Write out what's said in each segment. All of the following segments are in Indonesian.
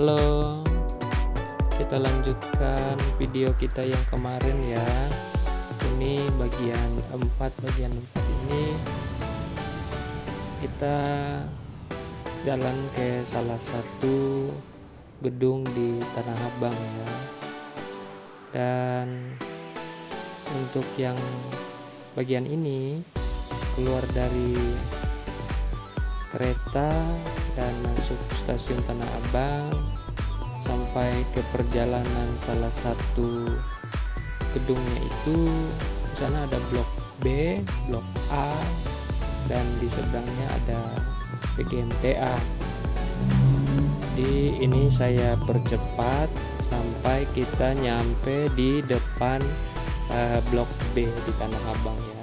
Halo, kita lanjutkan video kita yang kemarin ya. Ini bagian 4. Bagian 4 ini kita jalan ke salah satu gedung di Tanah Abang ya. Dan untuk yang bagian ini keluar dari kereta dan masuk stasiun Tanah Abang sampai ke perjalanan salah satu gedungnya itu. Di sana ada blok B, blok A, dan di seberangnya ada PGMTA. Di ini saya percepat sampai kita nyampe di depan blok B di Tanah Abang ya.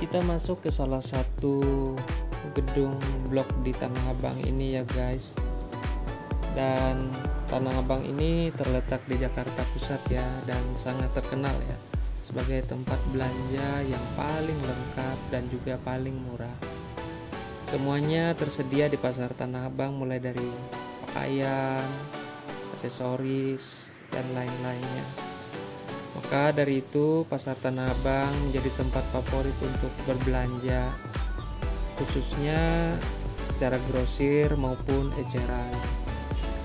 Kita masuk ke salah satu gedung blok di Tanah Abang ini ya guys. Dan Tanah Abang ini terletak di Jakarta Pusat ya, dan sangat terkenal ya sebagai tempat belanja yang paling lengkap dan juga paling murah. Semuanya tersedia di pasar Tanah Abang, mulai dari pakaian, aksesoris, dan lain-lainnya. Maka dari itu pasar Tanah Abang menjadi tempat favorit untuk berbelanja, khususnya secara grosir maupun eceran.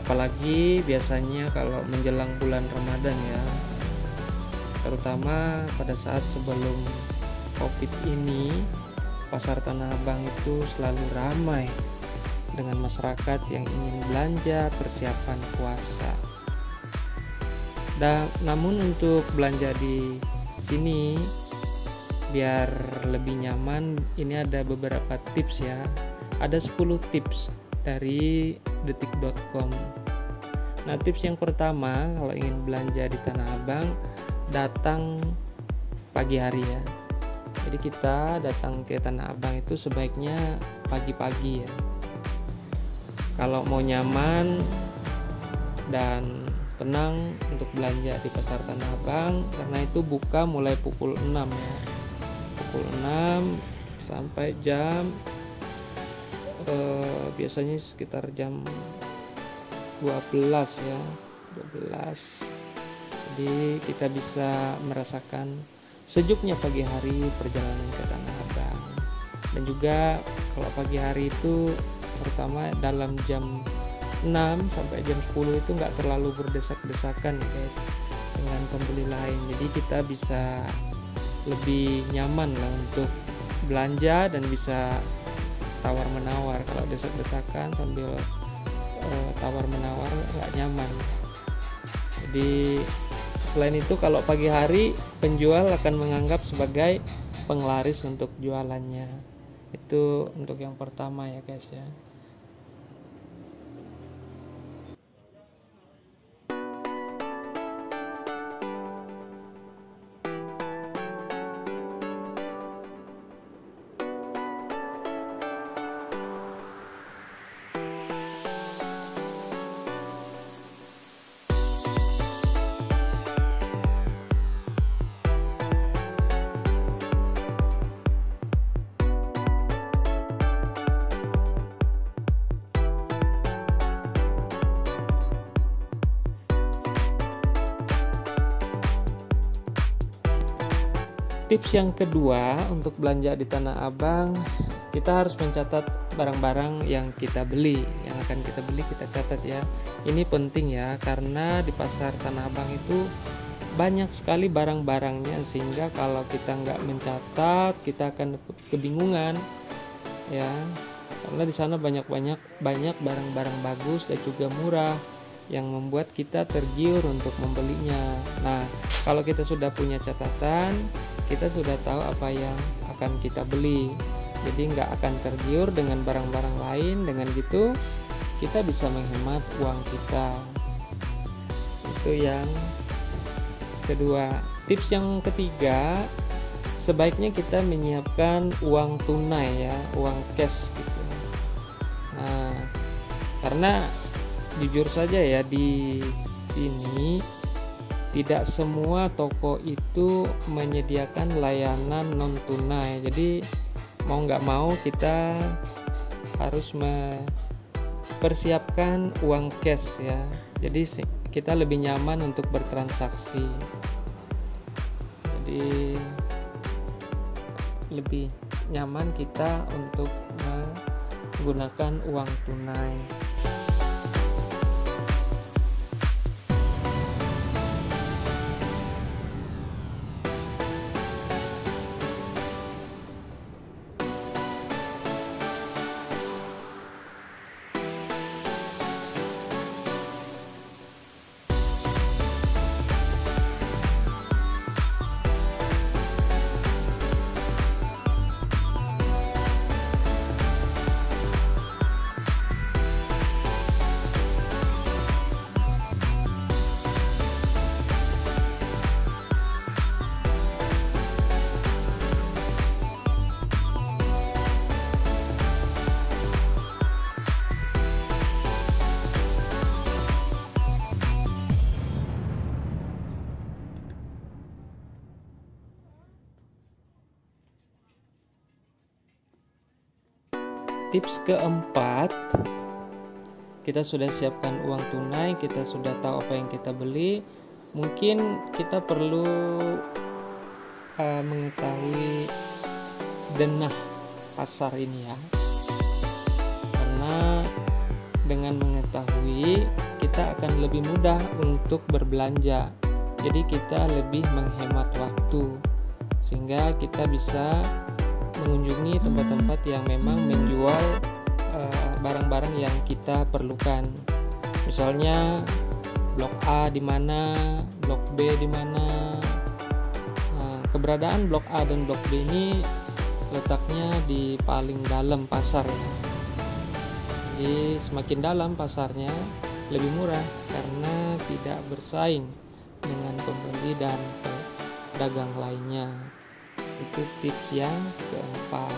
Apalagi biasanya kalau menjelang bulan Ramadan ya, terutama pada saat sebelum Covid ini, pasar Tanah Abang itu selalu ramai dengan masyarakat yang ingin belanja persiapan puasa. Namun untuk belanja di sini biar lebih nyaman, ini ada beberapa tips ya. Ada 10 tips dari detik.com. Nah, tips yang pertama kalau ingin belanja di Tanah Abang, datang pagi hari ya. Jadi kita datang ke Tanah Abang itu sebaiknya pagi-pagi ya. Kalau mau nyaman dan tenang untuk belanja di pasar Tanah Abang, karena itu buka mulai pukul 6 ya. Pukul 6 sampai jam biasanya sekitar jam 12 ya. 12. Jadi kita bisa merasakan sejuknya pagi hari perjalanan ke Tanah Abang. Dan juga kalau pagi hari itu terutama dalam jam 6 sampai jam 10 itu nggak terlalu berdesak-desakan ya guys dengan pembeli lain. Jadi kita bisa lebih nyaman lah untuk belanja dan bisa tawar menawar. Kalau desak-desakan sambil tawar menawar nggak nyaman. Jadi selain itu kalau pagi hari penjual akan menganggap sebagai penglaris untuk jualannya. Itu untuk yang pertama ya guys ya. Tips yang kedua untuk belanja di Tanah Abang, kita harus mencatat barang-barang yang kita beli, yang akan kita beli kita catat ya. Ini penting ya, karena di pasar Tanah Abang itu banyak sekali barang-barangnya, sehingga kalau kita nggak mencatat kita akan kebingungan ya. Karena di sana banyak barang-barang bagus dan juga murah yang membuat kita tergiur untuk membelinya. Nah, kalau kita sudah punya catatan, kita sudah tahu apa yang akan kita beli, jadi nggak akan tergiur dengan barang-barang lain. Dengan gitu kita bisa menghemat uang kita. Itu yang kedua. Tips yang ketiga, sebaiknya kita menyiapkan uang tunai ya, uang cash gitu. Nah, karena jujur saja ya, di sini tidak semua toko itu menyediakan layanan non tunai. Jadi mau nggak mau kita harus mempersiapkan uang cash ya. Jadi kita lebih nyaman untuk bertransaksi. Jadi lebih nyaman kita untuk menggunakan uang tunai. Tips keempat, kita sudah siapkan uang tunai, kita sudah tahu apa yang kita beli. Mungkin kita perlu mengetahui denah pasar ini ya, karena dengan mengetahui kita akan lebih mudah untuk berbelanja. Jadi kita lebih menghemat waktu, sehingga kita bisa mengunjungi tempat-tempat yang memang menjual barang-barang yang kita perlukan. Misalnya blok A di mana, blok B di mana. Nah, keberadaan blok A dan blok B ini letaknya di paling dalam pasar ya. Jadi semakin dalam pasarnya lebih murah karena tidak bersaing dengan pembeli dan pedagang lainnya. Itu tips yang keempat.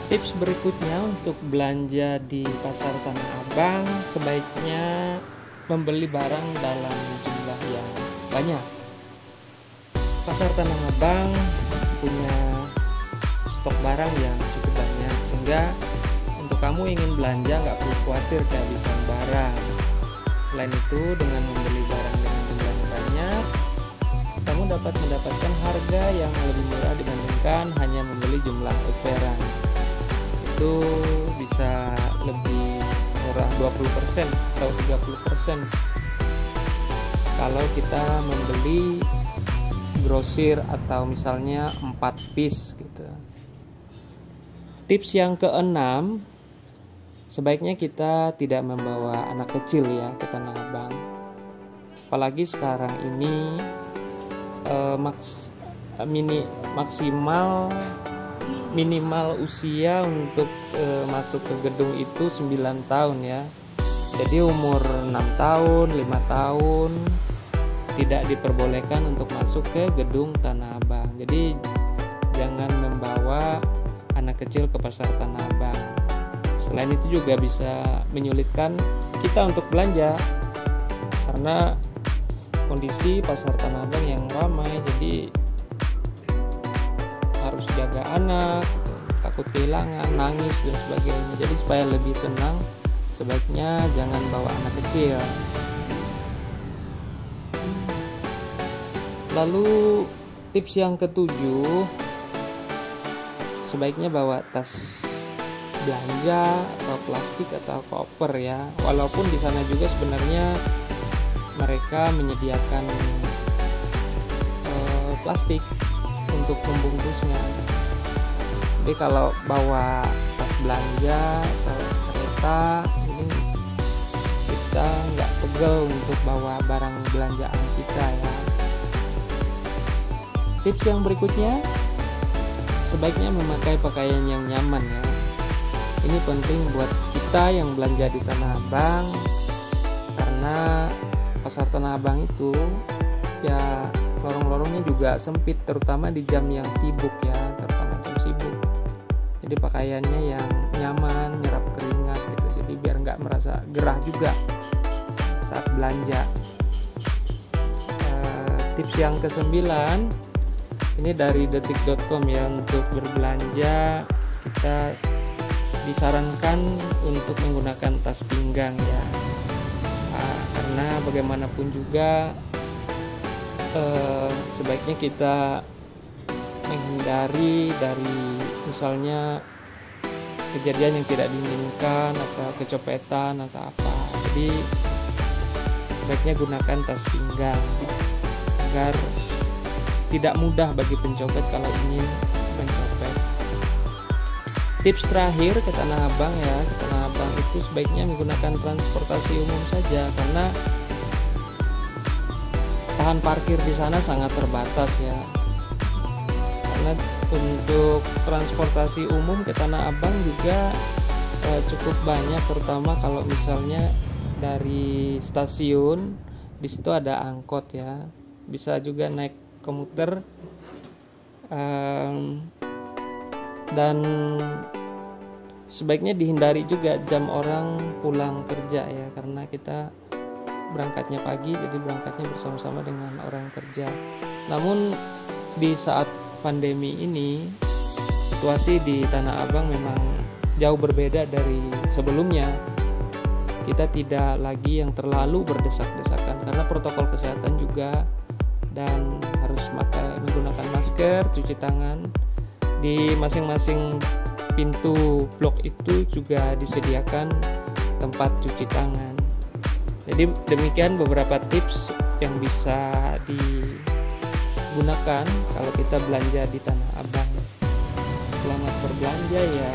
Tips berikutnya untuk belanja di pasar Tanah Abang, sebaiknya membeli barang dalam jumlah yang banyak. Pasar Tanah Abang punya stok barang yang cukup banyak, sehingga untuk kamu ingin belanja nggak perlu khawatir kehabisan barang. Selain itu, dengan membeli barang dengan jumlah yang banyak, kamu dapat mendapatkan harga yang lebih murah dibandingkan hanya membeli jumlah eceran. Itu bisa lebih murah 20% atau 30% kalau kita membeli grosir atau misalnya 4 piece gitu. Tips yang keenam, sebaiknya kita tidak membawa anak kecil ya ke Tanah Abang. Apalagi sekarang ini minimal usia untuk masuk ke gedung itu 9 tahun ya. Jadi umur 6 tahun, 5 tahun tidak diperbolehkan untuk masuk ke gedung Tanah Abang. Jadi jangan membawa anak kecil ke pasar Tanah Abang. Selain itu juga bisa menyulitkan kita untuk belanja karena kondisi pasar Tanah Abang yang ramai, jadi harus jaga anak, takut kehilangan, nangis dan sebagainya. Jadi supaya lebih tenang, sebaiknya jangan bawa anak kecil. Lalu tips yang ketujuh, sebaiknya bawa tas belanja atau plastik atau koper ya. Walaupun di sana juga sebenarnya mereka menyediakan plastik untuk membungkusnya. Jadi kalau bawa tas belanja atau kereta, ini kita nggak pegel untuk bawa barang belanjaan kita ya. Tips yang berikutnya, sebaiknya memakai pakaian yang nyaman ya. Ini penting buat kita yang belanja di Tanah Abang, karena pasar Tanah Abang itu ya lorong-lorongnya juga sempit, terutama di jam yang sibuk ya, terutama jam sibuk. Jadi pakaiannya yang nyaman, nyerap keringat gitu, jadi biar nggak merasa gerah juga saat belanja. Tips yang ke-9 ini dari detik.com ya, untuk berbelanja kita disarankan untuk menggunakan tas pinggang ya, karena bagaimanapun juga sebaiknya kita menghindari dari misalnya kejadian yang tidak diinginkan atau kecopetan atau apa. Jadi sebaiknya gunakan tas pinggang agar tidak mudah bagi pencopet kalau ingin mencopet. Tips terakhir ke Tanah Abang ya, ke Tanah Abang itu sebaiknya menggunakan transportasi umum saja, karena lahan parkir di sana sangat terbatas ya. Karena untuk transportasi umum ke Tanah Abang juga cukup banyak, terutama kalau misalnya dari stasiun, di situ ada angkot ya, bisa juga naik komuter, dan sebaiknya dihindari juga jam orang pulang kerja ya, karena kita berangkatnya pagi, jadi berangkatnya bersama-sama dengan orang kerja. Namun di saat pandemi ini, situasi di Tanah Abang memang jauh berbeda dari sebelumnya. Kita tidak lagi yang terlalu berdesak-desakan karena protokol kesehatan juga, dan harus menggunakan masker, cuci tangan. Di masing-masing pintu blok itu juga disediakan tempat cuci tangan. Jadi demikian beberapa tips yang bisa digunakan kalau kita belanja di Tanah Abang. Selamat berbelanja ya.